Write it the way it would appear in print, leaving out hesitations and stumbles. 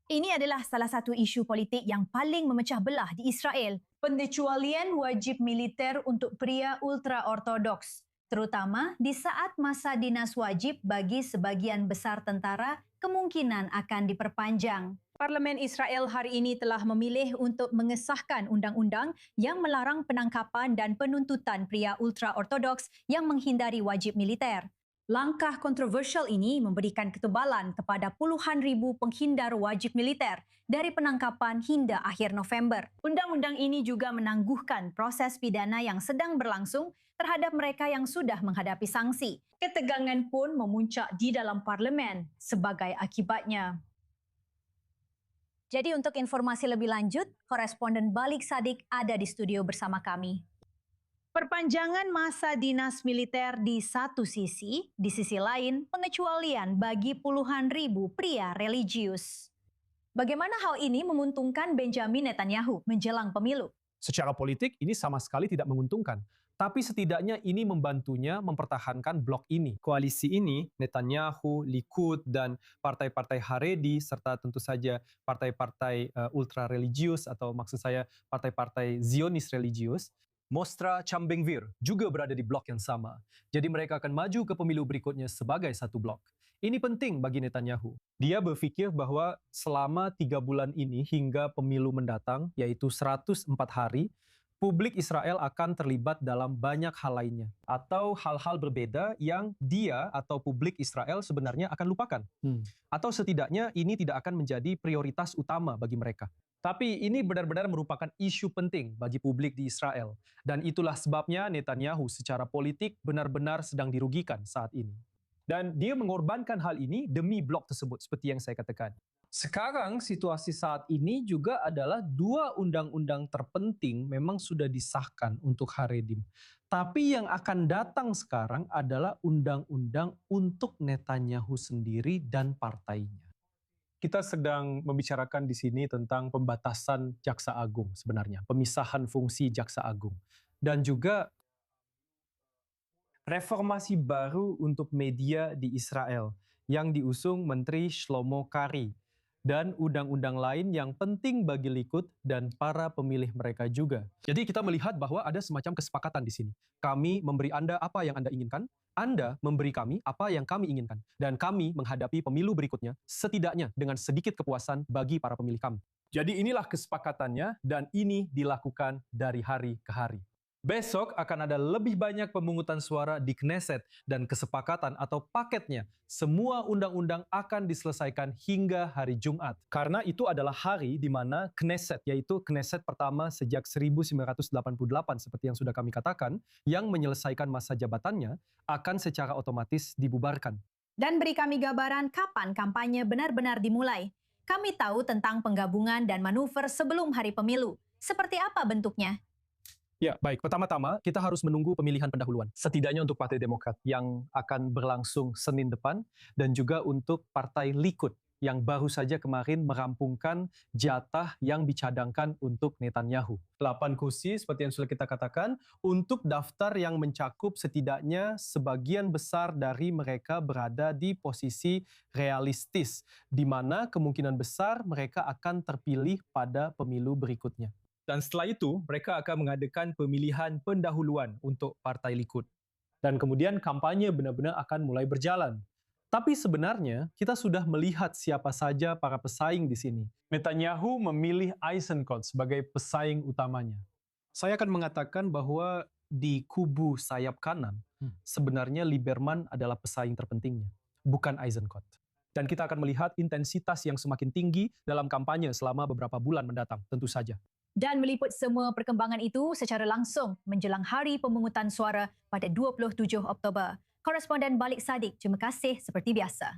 Ini adalah salah satu isu politik yang paling memecah belah di Israel. Pengecualian wajib militer untuk pria ultra-ortodoks, terutama di saat masa dinas wajib bagi sebagian besar tentara kemungkinan akan diperpanjang. Parlemen Israel hari ini telah memilih untuk mengesahkan undang-undang yang melarang penangkapan dan penuntutan pria ultra-ortodoks yang menghindari wajib militer. Langkah kontroversial ini memberikan ketebalan kepada puluhan ribu penghindar wajib militer dari penangkapan hingga akhir November. Undang-undang ini juga menangguhkan proses pidana yang sedang berlangsung terhadap mereka yang sudah menghadapi sanksi. Ketegangan pun memuncak di dalam parlemen sebagai akibatnya. Jadi untuk informasi lebih lanjut, koresponden Balik Sadik ada di studio bersama kami. Perpanjangan masa dinas militer di satu sisi, di sisi lain pengecualian bagi puluhan ribu pria religius. Bagaimana hal ini menguntungkan Benjamin Netanyahu menjelang pemilu? Secara politik ini sama sekali tidak menguntungkan, tapi setidaknya ini membantunya mempertahankan blok ini. Koalisi ini, Netanyahu, Likud, dan partai-partai Haredi, serta tentu saja partai-partai ultra-religius atau maksud saya partai-partai Zionis religius, Mostra Cham Ben Gvir juga berada di blok yang sama. Jadi mereka akan maju ke pemilu berikutnya sebagai satu blok. Ini penting bagi Netanyahu. Dia berpikir bahwa selama 3 bulan ini hingga pemilu mendatang, yaitu 104 hari, publik Israel akan terlibat dalam banyak hal lainnya. Atau hal-hal berbeda yang dia atau publik Israel sebenarnya akan lupakan. Atau setidaknya ini tidak akan menjadi prioritas utama bagi mereka. Tapi ini benar-benar merupakan isu penting bagi publik di Israel. Dan itulah sebabnya Netanyahu secara politik benar-benar sedang dirugikan saat ini. Dan dia mengorbankan hal ini demi blok tersebut, seperti yang saya katakan. Sekarang situasi saat ini juga adalah 2 undang-undang terpenting memang sudah disahkan untuk Haredim. Tapi yang akan datang sekarang adalah undang-undang untuk Netanyahu sendiri dan partainya. Kita sedang membicarakan di sini tentang pembatasan Jaksa Agung sebenarnya, pemisahan fungsi Jaksa Agung. Dan juga reformasi baru untuk media di Israel yang diusung Menteri Shlomo Kari. Dan undang-undang lain yang penting bagi Likud dan para pemilih mereka juga. Jadi kita melihat bahwa ada semacam kesepakatan di sini. Kami memberi Anda apa yang Anda inginkan, Anda memberi kami apa yang kami inginkan. Dan kami menghadapi pemilu berikutnya setidaknya dengan sedikit kepuasan bagi para pemilih kami. Jadi inilah kesepakatannya dan ini dilakukan dari hari ke hari. Besok akan ada lebih banyak pemungutan suara di Knesset dan kesepakatan atau paketnya semua undang-undang akan diselesaikan hingga hari Jumat. Karena itu adalah hari di mana Knesset, yaitu Knesset pertama sejak 1988 seperti yang sudah kami katakan, yang menyelesaikan masa jabatannya akan secara otomatis dibubarkan. Dan beri kami gambaran kapan kampanye benar-benar dimulai. Kami tahu tentang penggabungan dan manuver sebelum hari pemilu. Seperti apa bentuknya? Ya, baik. Pertama-tama, kita harus menunggu pemilihan pendahuluan. Setidaknya untuk Partai Demokrat yang akan berlangsung Senin depan, dan juga untuk Partai Likud yang baru saja kemarin merampungkan jatah yang dicadangkan untuk Netanyahu. 8 kursi, seperti yang sudah kita katakan, untuk daftar yang mencakup setidaknya sebagian besar dari mereka berada di posisi realistis, di mana kemungkinan besar mereka akan terpilih pada pemilu berikutnya. Dan setelah itu, mereka akan mengadakan pemilihan pendahuluan untuk Partai Likud. Dan kemudian kampanye benar-benar akan mulai berjalan. Tapi sebenarnya, kita sudah melihat siapa saja para pesaing di sini. Netanyahu memilih Eisenkot sebagai pesaing utamanya. Saya akan mengatakan bahwa di kubu sayap kanan, sebenarnya Lieberman adalah pesaing terpentingnya, bukan Eisenkot. Dan kita akan melihat intensitas yang semakin tinggi dalam kampanye selama beberapa bulan mendatang, tentu saja. Dan meliput semua perkembangan itu secara langsung menjelang hari pemungutan suara pada 27 Oktober. Koresponden Balik Sadik, terima kasih seperti biasa.